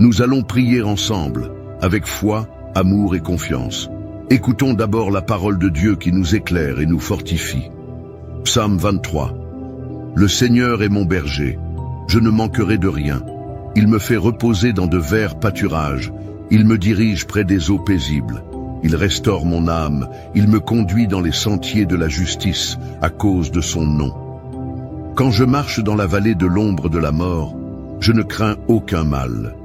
Nous allons prier ensemble, avec foi, amour et confiance. Écoutons d'abord la parole de Dieu qui nous éclaire et nous fortifie. Psaume 23. Le Seigneur est mon berger, je ne manquerai de rien. Il me fait reposer dans de verts pâturages, il me dirige près des eaux paisibles. Il restaure mon âme, il me conduit dans les sentiers de la justice à cause de son nom. Quand je marche dans la vallée de l'ombre de la mort, je ne crains aucun mal.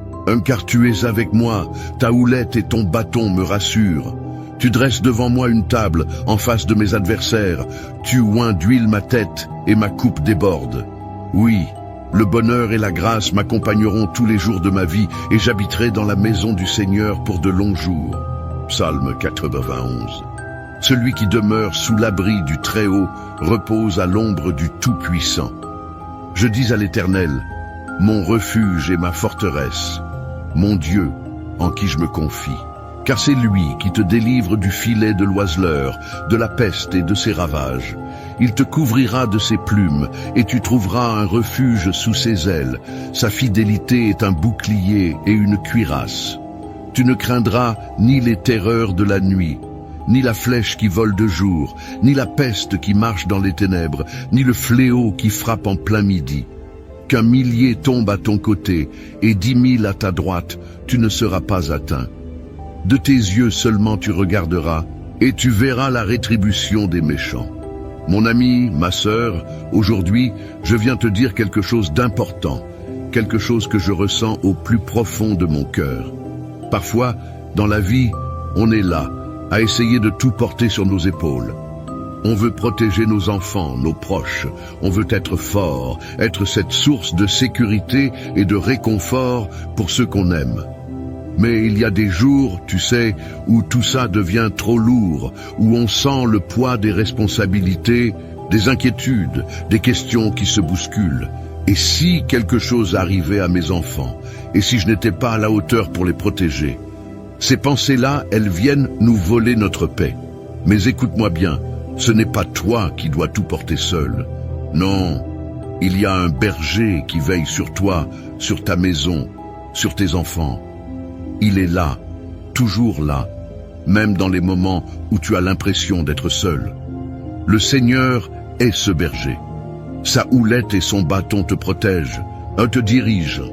Car tu es avec moi, ta houlette et ton bâton me rassurent. Tu dresses devant moi une table en face de mes adversaires, tu oins d'huile ma tête et ma coupe déborde. Oui, le bonheur et la grâce m'accompagneront tous les jours de ma vie et j'habiterai dans la maison du Seigneur pour de longs jours. Psaume 91. Celui qui demeure sous l'abri du Très-Haut repose à l'ombre du Tout-Puissant. Je dis à l'Éternel, mon refuge et ma forteresse, mon Dieu en qui je me confie. Car c'est lui qui te délivre du filet de l'oiseleur, de la peste et de ses ravages. Il te couvrira de ses plumes et tu trouveras un refuge sous ses ailes. Sa fidélité est un bouclier et une cuirasse. Tu ne craindras ni les terreurs de la nuit, ni la flèche qui vole de jour, ni la peste qui marche dans les ténèbres, ni le fléau qui frappe en plein midi. Qu'un millier tombe à ton côté et 10 000 à ta droite, tu ne seras pas atteint. De tes yeux seulement tu regarderas et tu verras la rétribution des méchants. Mon ami, ma sœur, aujourd'hui, je viens te dire quelque chose d'important, quelque chose que je ressens au plus profond de mon cœur. Parfois, dans la vie, on est là, à essayer de tout porter sur nos épaules. On veut protéger nos enfants, nos proches, on veut être fort, être cette source de sécurité et de réconfort pour ceux qu'on aime. Mais il y a des jours, tu sais, où tout ça devient trop lourd, où on sent le poids des responsabilités, des inquiétudes, des questions qui se bousculent. Et si quelque chose arrivait à mes enfants, et si je n'étais pas à la hauteur pour les protéger? Ces pensées-là, elles viennent nous voler notre paix. Mais écoute-moi bien, ce n'est pas toi qui dois tout porter seul. Non, il y a un berger qui veille sur toi, sur ta maison, sur tes enfants. Il est là, toujours là, même dans les moments où tu as l'impression d'être seul. Le Seigneur est ce berger. Sa houlette et son bâton te protègent, te dirigent.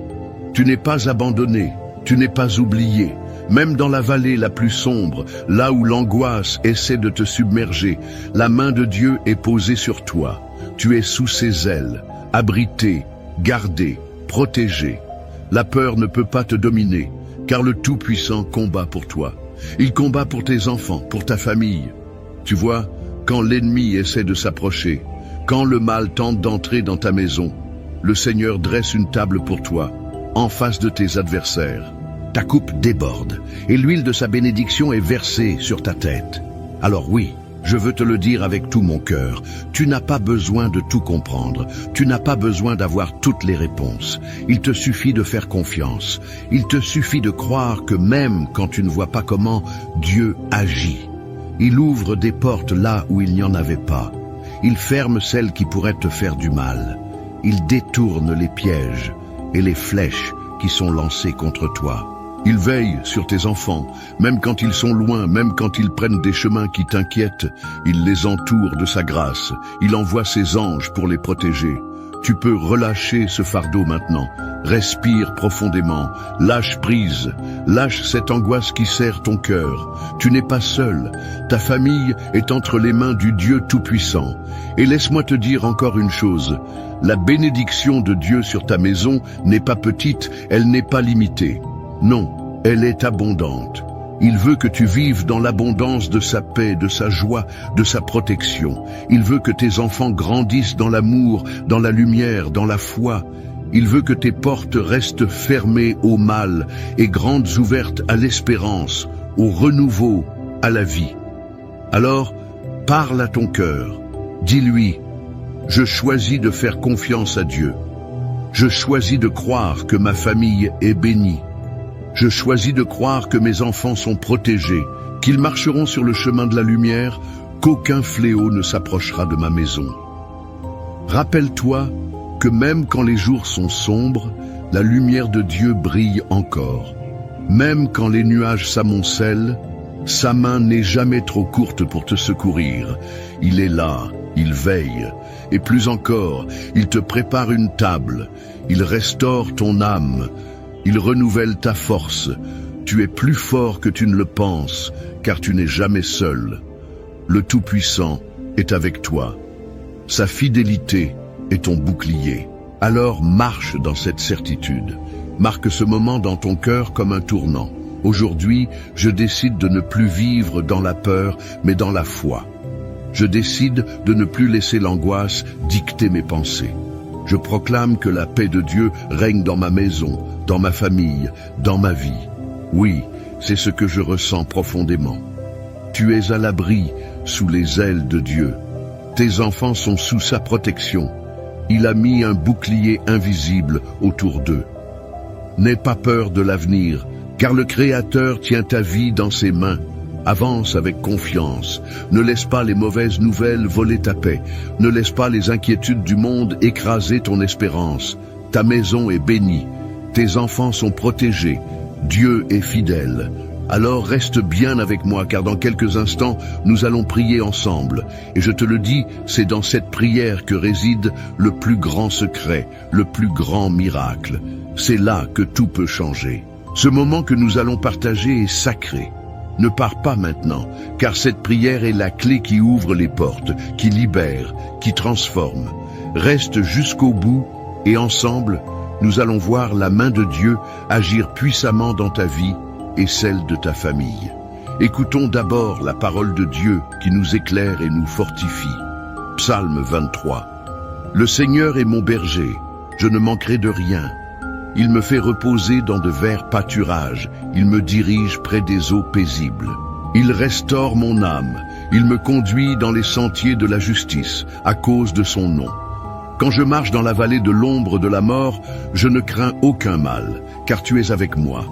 Tu n'es pas abandonné, tu n'es pas oublié. Même dans la vallée la plus sombre, là où l'angoisse essaie de te submerger, la main de Dieu est posée sur toi. Tu es sous ses ailes, abrité, gardé, protégé. La peur ne peut pas te dominer, car le Tout-Puissant combat pour toi. Il combat pour tes enfants, pour ta famille. Tu vois, quand l'ennemi essaie de s'approcher, quand le mal tente d'entrer dans ta maison, le Seigneur dresse une table pour toi, en face de tes adversaires. Ta coupe déborde, et l'huile de sa bénédiction est versée sur ta tête. Alors oui, je veux te le dire avec tout mon cœur, tu n'as pas besoin de tout comprendre, tu n'as pas besoin d'avoir toutes les réponses. Il te suffit de faire confiance, il te suffit de croire que même quand tu ne vois pas comment, Dieu agit. Il ouvre des portes là où il n'y en avait pas. Il ferme celles qui pourraient te faire du mal. Il détourne les pièges et les flèches qui sont lancées contre toi. Il veille sur tes enfants, même quand ils sont loin, même quand ils prennent des chemins qui t'inquiètent. Il les entoure de sa grâce. Il envoie ses anges pour les protéger. Tu peux relâcher ce fardeau maintenant. Respire profondément. Lâche prise. Lâche cette angoisse qui serre ton cœur. Tu n'es pas seul. Ta famille est entre les mains du Dieu Tout-Puissant. Et laisse-moi te dire encore une chose. La bénédiction de Dieu sur ta maison n'est pas petite, elle n'est pas limitée. Non, elle est abondante. Il veut que tu vives dans l'abondance de sa paix, de sa joie, de sa protection. Il veut que tes enfants grandissent dans l'amour, dans la lumière, dans la foi. Il veut que tes portes restent fermées au mal et grandes ouvertes à l'espérance, au renouveau, à la vie. Alors, parle à ton cœur. Dis-lui, je choisis de faire confiance à Dieu. Je choisis de croire que ma famille est bénie. Je choisis de croire que mes enfants sont protégés, qu'ils marcheront sur le chemin de la lumière, qu'aucun fléau ne s'approchera de ma maison. Rappelle-toi que même quand les jours sont sombres, la lumière de Dieu brille encore. Même quand les nuages s'amoncellent, sa main n'est jamais trop courte pour te secourir. Il est là, il veille, et plus encore, il te prépare une table, il restaure ton âme, il renouvelle ta force. Tu es plus fort que tu ne le penses, car tu n'es jamais seul. Le Tout-Puissant est avec toi. Sa fidélité est ton bouclier. Alors marche dans cette certitude. Marque ce moment dans ton cœur comme un tournant. Aujourd'hui, je décide de ne plus vivre dans la peur, mais dans la foi. Je décide de ne plus laisser l'angoisse dicter mes pensées. Je proclame que la paix de Dieu règne dans ma maison, dans ma famille, dans ma vie. Oui, c'est ce que je ressens profondément. Tu es à l'abri sous les ailes de Dieu. Tes enfants sont sous sa protection. Il a mis un bouclier invisible autour d'eux. N'aie pas peur de l'avenir, car le Créateur tient ta vie dans ses mains. Avance avec confiance. Ne laisse pas les mauvaises nouvelles voler ta paix. Ne laisse pas les inquiétudes du monde écraser ton espérance. Ta maison est bénie. Tes enfants sont protégés. Dieu est fidèle. Alors reste bien avec moi, car dans quelques instants, nous allons prier ensemble. Et je te le dis, c'est dans cette prière que réside le plus grand secret, le plus grand miracle. C'est là que tout peut changer. Ce moment que nous allons partager est sacré. Ne pars pas maintenant, car cette prière est la clé qui ouvre les portes, qui libère, qui transforme. Reste jusqu'au bout et ensemble, nous allons voir la main de Dieu agir puissamment dans ta vie et celle de ta famille. Écoutons d'abord la parole de Dieu qui nous éclaire et nous fortifie. Psaume 23. Le Seigneur est mon berger, je ne manquerai de rien. Il me fait reposer dans de verts pâturages, il me dirige près des eaux paisibles. Il restaure mon âme, il me conduit dans les sentiers de la justice, à cause de son nom. Quand je marche dans la vallée de l'ombre de la mort, je ne crains aucun mal, car tu es avec moi.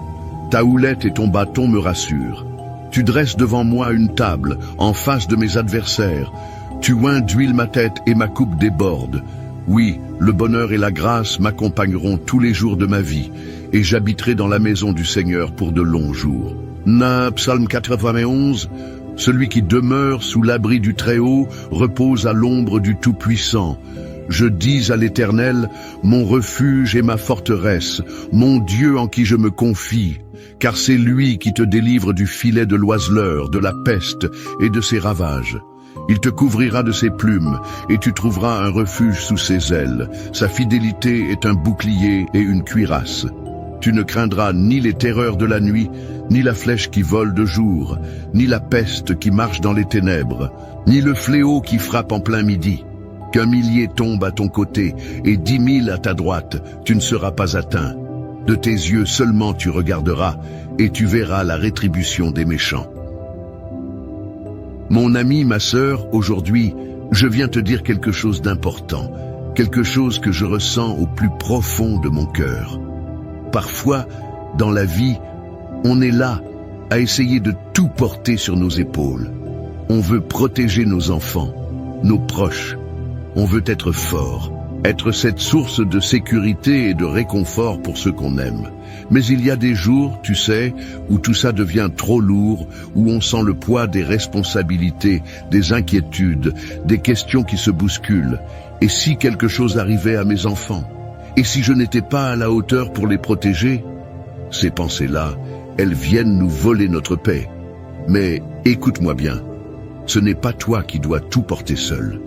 Ta houlette et ton bâton me rassurent. Tu dresses devant moi une table, en face de mes adversaires. Tu oins d'huile ma tête et ma coupe déborde. Oui, le bonheur et la grâce m'accompagneront tous les jours de ma vie, et j'habiterai dans la maison du Seigneur pour de longs jours. Psaume 91, celui qui demeure sous l'abri du Très-Haut repose à l'ombre du Tout-Puissant. Je dis à l'Éternel, mon refuge et ma forteresse, mon Dieu en qui je me confie, car c'est lui qui te délivre du filet de l'oiseleur, de la peste et de ses ravages. Il te couvrira de ses plumes, et tu trouveras un refuge sous ses ailes. Sa fidélité est un bouclier et une cuirasse. Tu ne craindras ni les terreurs de la nuit, ni la flèche qui vole de jour, ni la peste qui marche dans les ténèbres, ni le fléau qui frappe en plein midi. Qu'un millier tombe à ton côté, et 10 000 à ta droite, tu ne seras pas atteint. De tes yeux seulement tu regarderas, et tu verras la rétribution des méchants. Mon ami, ma sœur, aujourd'hui, je viens te dire quelque chose d'important, quelque chose que je ressens au plus profond de mon cœur. Parfois, dans la vie, on est là à essayer de tout porter sur nos épaules. On veut protéger nos enfants, nos proches. On veut être fort, être cette source de sécurité et de réconfort pour ceux qu'on aime. Mais il y a des jours, tu sais, où tout ça devient trop lourd, où on sent le poids des responsabilités, des inquiétudes, des questions qui se bousculent. Et si quelque chose arrivait à mes enfants? Et si je n'étais pas à la hauteur pour les protéger? Ces pensées-là, elles viennent nous voler notre paix. Mais écoute-moi bien, ce n'est pas toi qui dois tout porter seul.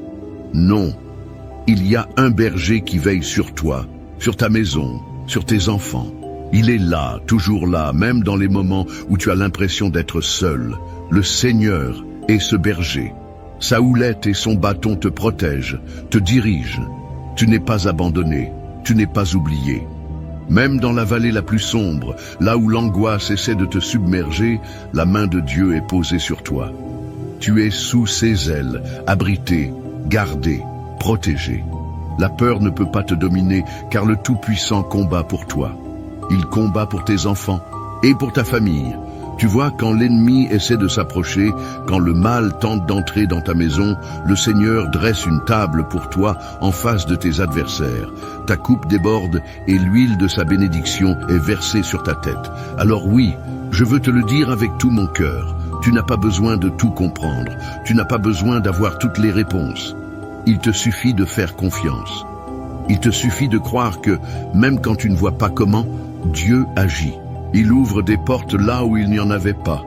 Non, il y a un berger qui veille sur toi, sur ta maison, sur tes enfants. Il est là, toujours là, même dans les moments où tu as l'impression d'être seul. Le Seigneur est ce berger. Sa houlette et son bâton te protègent, te dirigent. Tu n'es pas abandonné, tu n'es pas oublié. Même dans la vallée la plus sombre, là où l'angoisse essaie de te submerger, la main de Dieu est posée sur toi. Tu es sous ses ailes, abrité, gardé, protégé. La peur ne peut pas te dominer, car le Tout-Puissant combat pour toi. Il combat pour tes enfants et pour ta famille, Tu vois, quand l'ennemi essaie de s'approcher, quand le mal tente d'entrer dans ta maison, le Seigneur dresse une table pour toi en face de tes adversaires. Ta coupe déborde et l'huile de sa bénédiction est versée sur ta tête. Alors oui, je veux te le dire avec tout mon cœur. Tu n'as pas besoin de tout comprendre. Tu n'as pas besoin d'avoir toutes les réponses. Il te suffit de faire confiance. Il te suffit de croire que, même quand tu ne vois pas comment, Dieu agit. Il ouvre des portes là où il n'y en avait pas.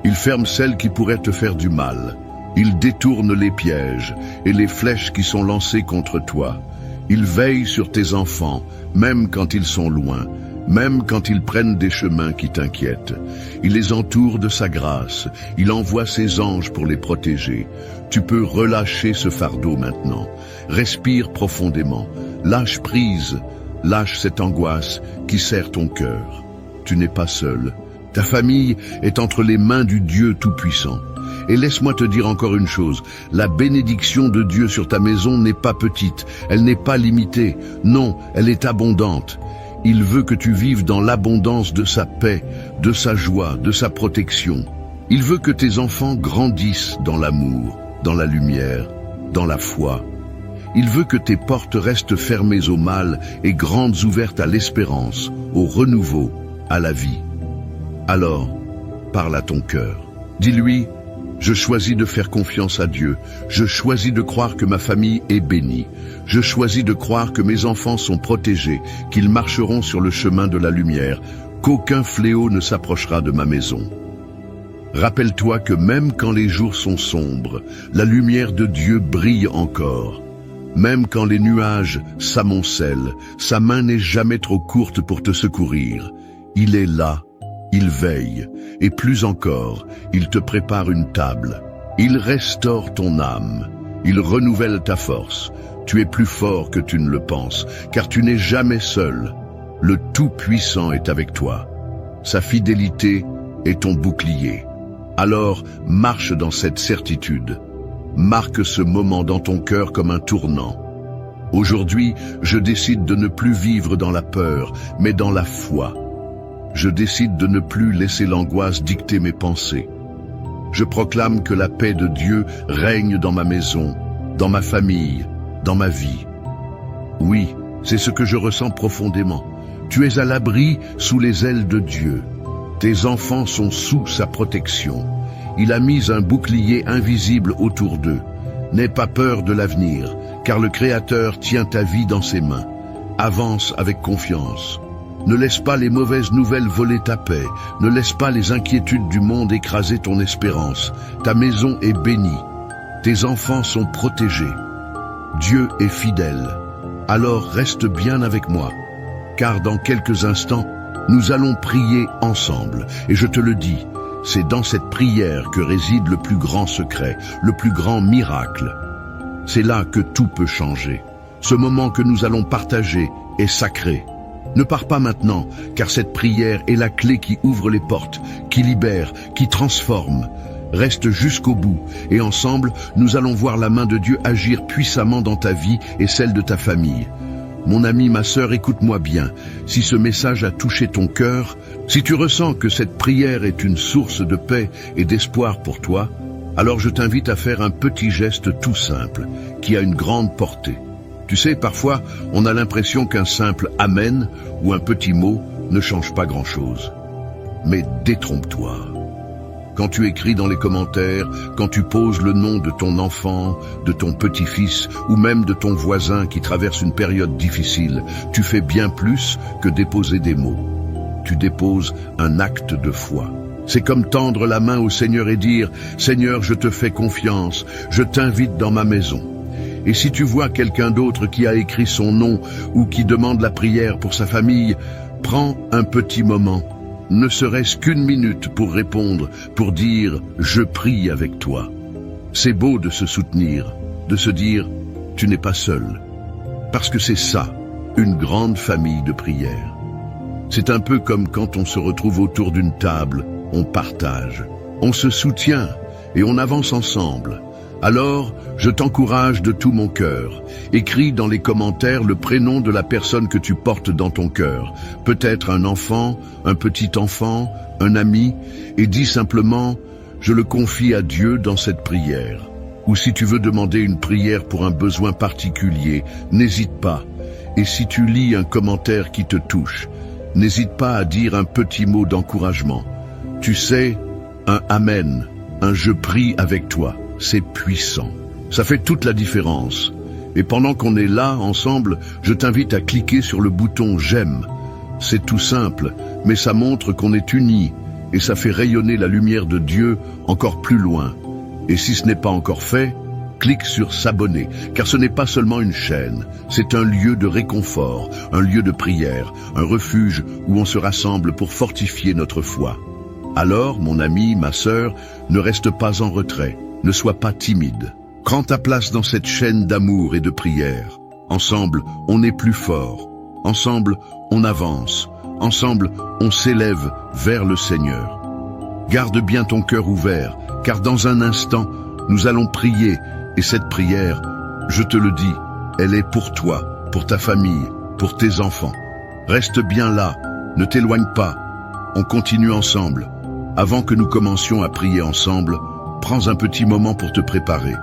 Il ferme celles qui pourraient te faire du mal. Il détourne les pièges et les flèches qui sont lancées contre toi. Il veille sur tes enfants, même quand ils sont loin, même quand ils prennent des chemins qui t'inquiètent. Il les entoure de sa grâce. Il envoie ses anges pour les protéger. Tu peux relâcher ce fardeau maintenant. Respire profondément. Lâche prise. Lâche cette angoisse qui serre ton cœur. Tu n'es pas seul. Ta famille est entre les mains du Dieu Tout-Puissant. Et laisse-moi te dire encore une chose, la bénédiction de Dieu sur ta maison n'est pas petite, elle n'est pas limitée, non, elle est abondante. Il veut que tu vives dans l'abondance de sa paix, de sa joie, de sa protection. Il veut que tes enfants grandissent dans l'amour, dans la lumière, dans la foi. Il veut que tes portes restent fermées au mal et grandes ouvertes à l'espérance, au renouveau, à la vie. Alors, parle à ton cœur. Dis-lui, je choisis de faire confiance à Dieu. Je choisis de croire que ma famille est bénie. Je choisis de croire que mes enfants sont protégés, qu'ils marcheront sur le chemin de la lumière, qu'aucun fléau ne s'approchera de ma maison. Rappelle-toi que même quand les jours sont sombres, la lumière de Dieu brille encore. Même quand les nuages s'amoncellent, sa main n'est jamais trop courte pour te secourir. Il est là, il veille, et plus encore, il te prépare une table. Il restaure ton âme, il renouvelle ta force. Tu es plus fort que tu ne le penses, car tu n'es jamais seul. Le Tout-Puissant est avec toi. Sa fidélité est ton bouclier. Alors, marche dans cette certitude. Marque ce moment dans ton cœur comme un tournant. Aujourd'hui, je décide de ne plus vivre dans la peur, mais dans la foi. Je décide de ne plus laisser l'angoisse dicter mes pensées. Je proclame que la paix de Dieu règne dans ma maison, dans ma famille, dans ma vie. Oui, c'est ce que je ressens profondément. Tu es à l'abri sous les ailes de Dieu. Tes enfants sont sous sa protection. Il a mis un bouclier invisible autour d'eux. N'aie pas peur de l'avenir, car le Créateur tient ta vie dans ses mains. Avance avec confiance. Ne laisse pas les mauvaises nouvelles voler ta paix. Ne laisse pas les inquiétudes du monde écraser ton espérance. Ta maison est bénie. Tes enfants sont protégés. Dieu est fidèle. Alors reste bien avec moi, car dans quelques instants, nous allons prier ensemble. Et je te le dis, c'est dans cette prière que réside le plus grand secret, le plus grand miracle. C'est là que tout peut changer. Ce moment que nous allons partager est sacré. Ne pars pas maintenant, car cette prière est la clé qui ouvre les portes, qui libère, qui transforme. Reste jusqu'au bout, et ensemble, nous allons voir la main de Dieu agir puissamment dans ta vie et celle de ta famille. Mon ami, ma sœur, écoute-moi bien. Si ce message a touché ton cœur, si tu ressens que cette prière est une source de paix et d'espoir pour toi, alors je t'invite à faire un petit geste tout simple, qui a une grande portée. Tu sais, parfois, on a l'impression qu'un simple « Amen » ou un petit mot ne change pas grand-chose. Mais détrompe-toi. Quand tu écris dans les commentaires, quand tu poses le nom de ton enfant, de ton petit-fils ou même de ton voisin qui traverse une période difficile, tu fais bien plus que déposer des mots. Tu déposes un acte de foi. C'est comme tendre la main au Seigneur et dire « Seigneur, je te fais confiance, je t'invite dans ma maison ». Et si tu vois quelqu'un d'autre qui a écrit son nom ou qui demande la prière pour sa famille, prends un petit moment, ne serait-ce qu'une minute pour répondre, pour dire « Je prie avec toi ». C'est beau de se soutenir, de se dire « Tu n'es pas seul ». Parce que c'est ça, une grande famille de prière. C'est un peu comme quand on se retrouve autour d'une table, on partage, on se soutient et on avance ensemble. Alors, je t'encourage de tout mon cœur. Écris dans les commentaires le prénom de la personne que tu portes dans ton cœur. Peut-être un enfant, un petit enfant, un ami, et dis simplement « Je le confie à Dieu dans cette prière ». Ou si tu veux demander une prière pour un besoin particulier, n'hésite pas. Et si tu lis un commentaire qui te touche, n'hésite pas à dire un petit mot d'encouragement. Tu sais, un « Amen », un « Je prie avec toi ». C'est puissant. Ça fait toute la différence. Et pendant qu'on est là, ensemble, je t'invite à cliquer sur le bouton « J'aime ». C'est tout simple, mais ça montre qu'on est unis et ça fait rayonner la lumière de Dieu encore plus loin. Et si ce n'est pas encore fait, clique sur « S'abonner », car ce n'est pas seulement une chaîne, c'est un lieu de réconfort, un lieu de prière, un refuge où on se rassemble pour fortifier notre foi. Alors, mon ami, ma sœur, ne reste pas en retrait. Ne sois pas timide. Prends ta place dans cette chaîne d'amour et de prière. Ensemble, on est plus fort. Ensemble, on avance. Ensemble, on s'élève vers le Seigneur. Garde bien ton cœur ouvert, car dans un instant, nous allons prier. Et cette prière, je te le dis, elle est pour toi, pour ta famille, pour tes enfants. Reste bien là, ne t'éloigne pas. On continue ensemble. Avant que nous commencions à prier ensemble, prends un petit moment pour te préparer.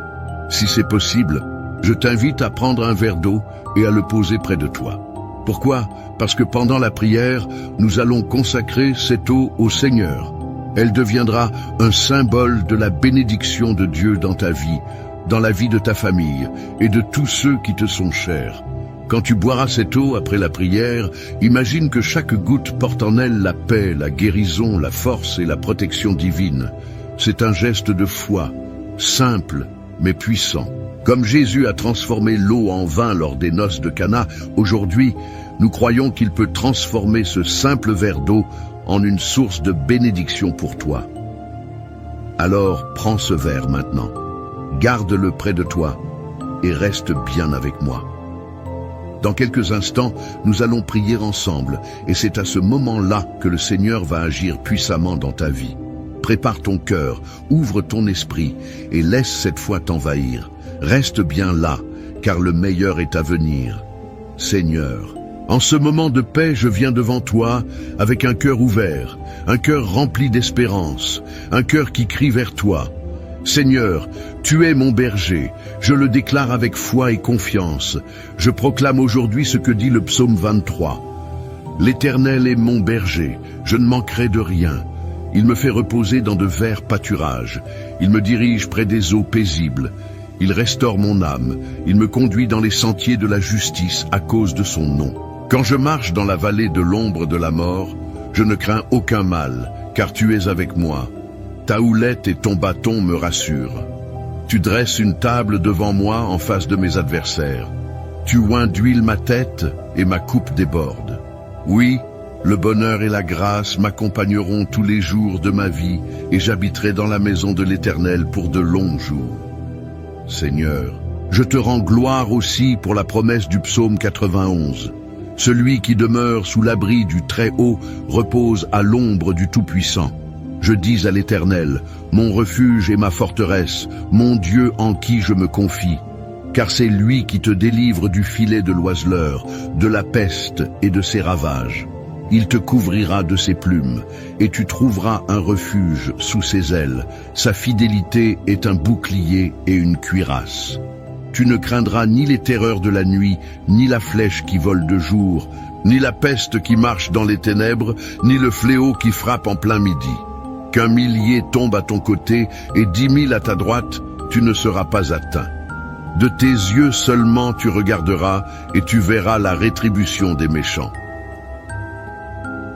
Si c'est possible, je t'invite à prendre un verre d'eau et à le poser près de toi. Pourquoi? Parce que pendant la prière, nous allons consacrer cette eau au Seigneur. Elle deviendra un symbole de la bénédiction de Dieu dans ta vie, dans la vie de ta famille et de tous ceux qui te sont chers. Quand tu boiras cette eau après la prière, imagine que chaque goutte porte en elle la paix, la guérison, la force et la protection divine. C'est un geste de foi, simple mais puissant. Comme Jésus a transformé l'eau en vin lors des noces de Cana, aujourd'hui, nous croyons qu'il peut transformer ce simple verre d'eau en une source de bénédiction pour toi. Alors, prends ce verre maintenant, garde-le près de toi et reste bien avec moi. Dans quelques instants, nous allons prier ensemble et c'est à ce moment-là que le Seigneur va agir puissamment dans ta vie. Prépare ton cœur, ouvre ton esprit et laisse cette foi t'envahir. Reste bien là, car le meilleur est à venir. Seigneur, en ce moment de paix, je viens devant toi avec un cœur ouvert, un cœur rempli d'espérance, un cœur qui crie vers toi. Seigneur, tu es mon berger, je le déclare avec foi et confiance. Je proclame aujourd'hui ce que dit le psaume 23. L'Éternel est mon berger, je ne manquerai de rien. Il me fait reposer dans de verts pâturages. Il me dirige près des eaux paisibles. Il restaure mon âme. Il me conduit dans les sentiers de la justice à cause de son nom. Quand je marche dans la vallée de l'ombre de la mort, je ne crains aucun mal, car tu es avec moi. Ta houlette et ton bâton me rassurent. Tu dresses une table devant moi en face de mes adversaires. Tu oins d'huile ma tête et ma coupe déborde. Oui, le bonheur et la grâce m'accompagneront tous les jours de ma vie et j'habiterai dans la maison de l'Éternel pour de longs jours. Seigneur, je te rends gloire aussi pour la promesse du psaume 91. Celui qui demeure sous l'abri du Très-Haut repose à l'ombre du Tout-Puissant. Je dis à l'Éternel, mon refuge et ma forteresse, mon Dieu en qui je me confie. Car c'est lui qui te délivre du filet de l'oiseleur, de la peste et de ses ravages. Il te couvrira de ses plumes, et tu trouveras un refuge sous ses ailes. Sa fidélité est un bouclier et une cuirasse. Tu ne craindras ni les terreurs de la nuit, ni la flèche qui vole de jour, ni la peste qui marche dans les ténèbres, ni le fléau qui frappe en plein midi. Qu'un millier tombe à ton côté et 10 000 à ta droite, tu ne seras pas atteint. De tes yeux seulement tu regarderas et tu verras la rétribution des méchants.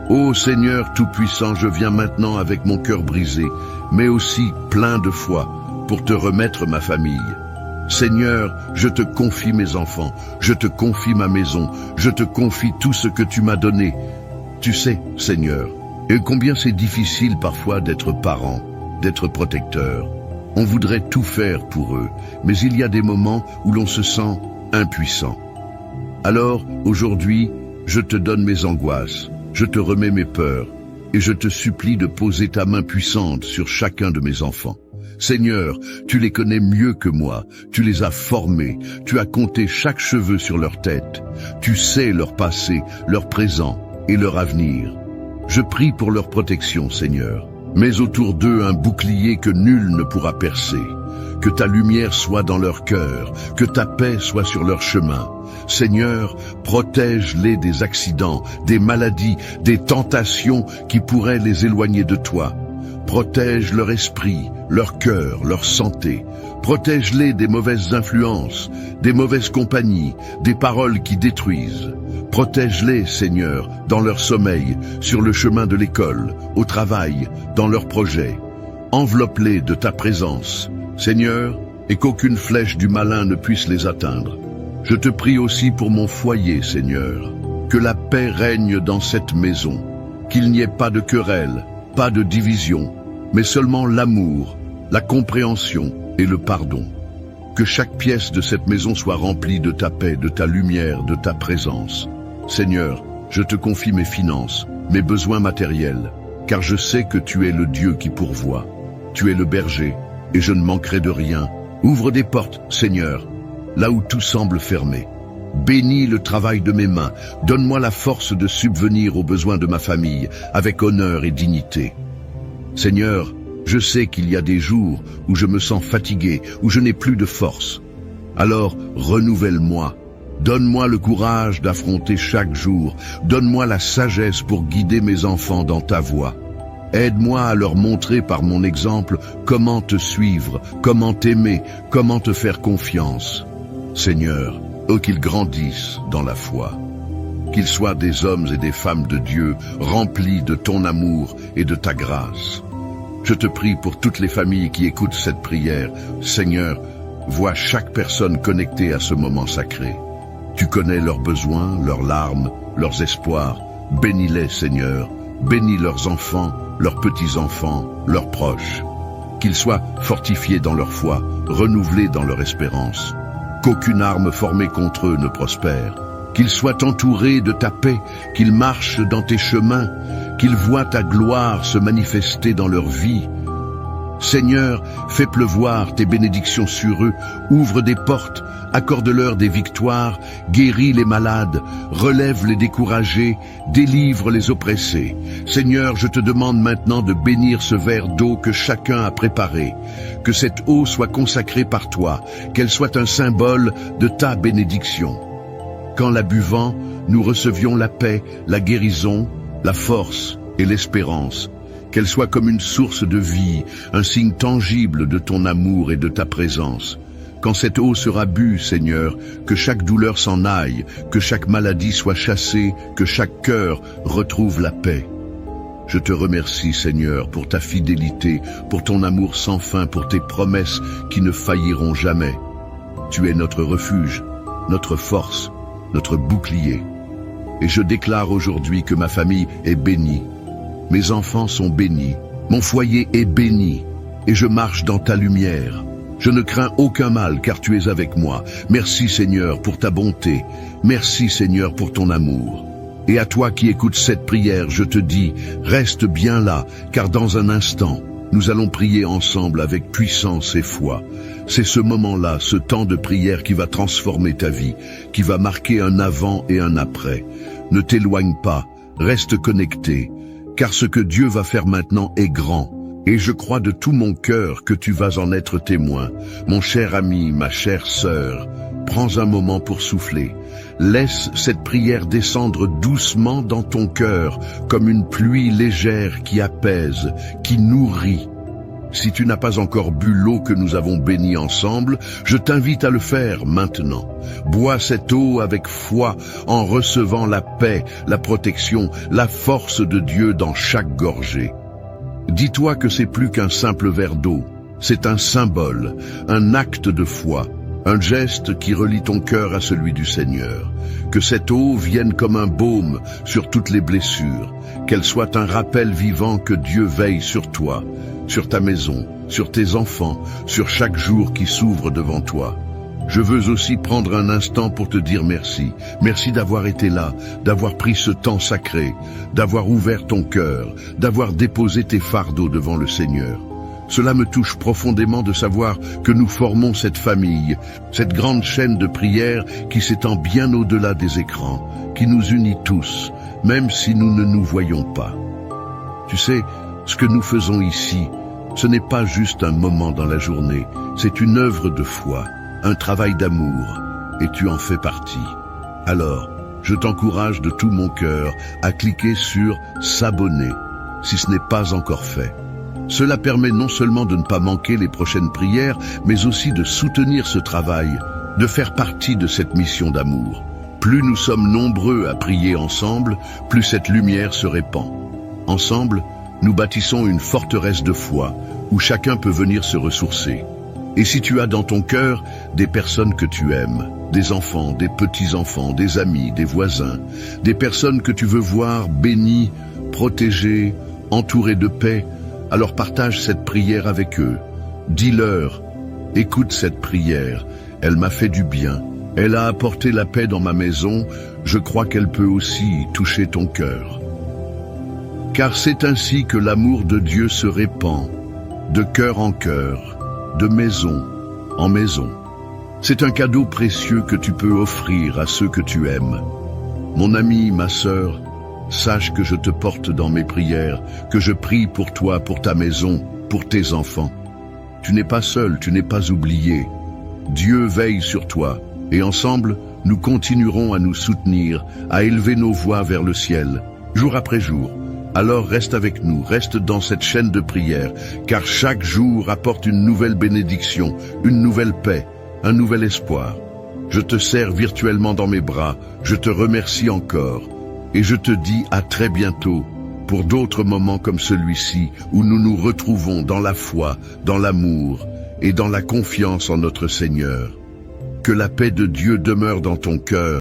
Ô Seigneur Tout-Puissant, je viens maintenant avec mon cœur brisé, mais aussi plein de foi, pour te remettre ma famille. Seigneur, je te confie mes enfants, je te confie ma maison, je te confie tout ce que tu m'as donné. Tu sais, Seigneur, et combien c'est difficile parfois d'être parent, d'être protecteur. On voudrait tout faire pour eux, mais il y a des moments où l'on se sent impuissant. Alors, aujourd'hui, je te donne mes angoisses. Je te remets mes peurs et je te supplie de poser ta main puissante sur chacun de mes enfants. Seigneur, tu les connais mieux que moi, tu les as formés, tu as compté chaque cheveu sur leur tête, tu sais leur passé, leur présent et leur avenir. Je prie pour leur protection, Seigneur. Mets autour d'eux un bouclier que nul ne pourra percer. Que ta lumière soit dans leur cœur, que ta paix soit sur leur chemin. Seigneur, protège-les des accidents, des maladies, des tentations qui pourraient les éloigner de toi. Protège leur esprit, leur cœur, leur santé. Protège-les des mauvaises influences, des mauvaises compagnies, des paroles qui détruisent. Protège-les, Seigneur, dans leur sommeil, sur le chemin de l'école, au travail, dans leurs projets. Enveloppe-les de ta présence, Seigneur, et qu'aucune flèche du malin ne puisse les atteindre. Je te prie aussi pour mon foyer, Seigneur. Que la paix règne dans cette maison, qu'il n'y ait pas de querelle, pas de division, mais seulement l'amour, la compréhension et le pardon. Que chaque pièce de cette maison soit remplie de ta paix, de ta lumière, de ta présence. Seigneur, je te confie mes finances, mes besoins matériels, car je sais que tu es le Dieu qui pourvoit. Tu es le berger, et je ne manquerai de rien. Ouvre des portes, Seigneur, là où tout semble fermé. Bénis le travail de mes mains, donne-moi la force de subvenir aux besoins de ma famille, avec honneur et dignité. Seigneur, je sais qu'il y a des jours où je me sens fatigué, où je n'ai plus de force. Alors, renouvelle-moi. Donne-moi le courage d'affronter chaque jour. Donne-moi la sagesse pour guider mes enfants dans ta voie. Aide-moi à leur montrer par mon exemple comment te suivre, comment t'aimer, comment te faire confiance. Seigneur, qu'ils grandissent dans la foi. Qu'ils soient des hommes et des femmes de Dieu, remplis de ton amour et de ta grâce. Je te prie pour toutes les familles qui écoutent cette prière. Seigneur, vois chaque personne connectée à ce moment sacré. Tu connais leurs besoins, leurs larmes, leurs espoirs. Bénis-les, Seigneur. Bénis leurs enfants, leurs petits-enfants, leurs proches. Qu'ils soient fortifiés dans leur foi, renouvelés dans leur espérance. Qu'aucune arme formée contre eux ne prospère. Qu'ils soient entourés de ta paix, qu'ils marchent dans tes chemins, qu'ils voient ta gloire se manifester dans leur vie. Seigneur, fais pleuvoir tes bénédictions sur eux, ouvre des portes, accorde-leur des victoires, guéris les malades, relève les découragés, délivre les oppressés. Seigneur, je te demande maintenant de bénir ce verre d'eau que chacun a préparé, que cette eau soit consacrée par toi, qu'elle soit un symbole de ta bénédiction. Qu'en la buvant, nous recevions la paix, la guérison, la force et l'espérance. Qu'elle soit comme une source de vie, un signe tangible de ton amour et de ta présence. Quand cette eau sera bue, Seigneur, que chaque douleur s'en aille, que chaque maladie soit chassée, que chaque cœur retrouve la paix. Je te remercie, Seigneur, pour ta fidélité, pour ton amour sans fin, pour tes promesses qui ne failliront jamais. Tu es notre refuge, notre force, notre bouclier. Et je déclare aujourd'hui que ma famille est bénie. Mes enfants sont bénis, mon foyer est béni, et je marche dans ta lumière. Je ne crains aucun mal, car tu es avec moi. Merci, Seigneur, pour ta bonté. Merci, Seigneur, pour ton amour. Et à toi qui écoutes cette prière, je te dis, reste bien là, car dans un instant, nous allons prier ensemble avec puissance et foi. C'est ce moment-là, ce temps de prière qui va transformer ta vie, qui va marquer un avant et un après. Ne t'éloigne pas, reste connecté, car ce que Dieu va faire maintenant est grand. Et je crois de tout mon cœur que tu vas en être témoin. Mon cher ami, ma chère sœur, prends un moment pour souffler. Laisse cette prière descendre doucement dans ton cœur, comme une pluie légère qui apaise, qui nourrit. Si tu n'as pas encore bu l'eau que nous avons bénie ensemble, je t'invite à le faire maintenant. Bois cette eau avec foi en recevant la paix, la protection, la force de Dieu dans chaque gorgée. Dis-toi que c'est plus qu'un simple verre d'eau, c'est un symbole, un acte de foi, un geste qui relie ton cœur à celui du Seigneur. Que cette eau vienne comme un baume sur toutes les blessures, qu'elle soit un rappel vivant que Dieu veille sur toi, sur ta maison, sur tes enfants, sur chaque jour qui s'ouvre devant toi. Je veux aussi prendre un instant pour te dire merci. Merci d'avoir été là, d'avoir pris ce temps sacré, d'avoir ouvert ton cœur, d'avoir déposé tes fardeaux devant le Seigneur. Cela me touche profondément de savoir que nous formons cette famille, cette grande chaîne de prière qui s'étend bien au-delà des écrans, qui nous unit tous, même si nous ne nous voyons pas. Tu sais, ce que nous faisons ici, ce n'est pas juste un moment dans la journée, c'est une œuvre de foi, un travail d'amour, et tu en fais partie. Alors, je t'encourage de tout mon cœur à cliquer sur « S'abonner » si ce n'est pas encore fait. Cela permet non seulement de ne pas manquer les prochaines prières, mais aussi de soutenir ce travail, de faire partie de cette mission d'amour. Plus nous sommes nombreux à prier ensemble, plus cette lumière se répand. Ensemble, nous bâtissons une forteresse de foi, où chacun peut venir se ressourcer. Et si tu as dans ton cœur des personnes que tu aimes, des enfants, des petits-enfants, des amis, des voisins, des personnes que tu veux voir bénies, protégées, entourées de paix, alors partage cette prière avec eux. Dis-leur, écoute cette prière, elle m'a fait du bien, elle a apporté la paix dans ma maison, je crois qu'elle peut aussi toucher ton cœur. Car c'est ainsi que l'amour de Dieu se répand, de cœur en cœur, de maison en maison. C'est un cadeau précieux que tu peux offrir à ceux que tu aimes. Mon ami, ma sœur, sache que je te porte dans mes prières, que je prie pour toi, pour ta maison, pour tes enfants. Tu n'es pas seul, tu n'es pas oublié. Dieu veille sur toi, et ensemble, nous continuerons à nous soutenir, à élever nos voix vers le ciel, jour après jour. Alors reste avec nous, reste dans cette chaîne de prière, car chaque jour apporte une nouvelle bénédiction, une nouvelle paix, un nouvel espoir. Je te serre virtuellement dans mes bras, je te remercie encore, et je te dis à très bientôt pour d'autres moments comme celui-ci où nous nous retrouvons dans la foi, dans l'amour et dans la confiance en notre Seigneur. Que la paix de Dieu demeure dans ton cœur.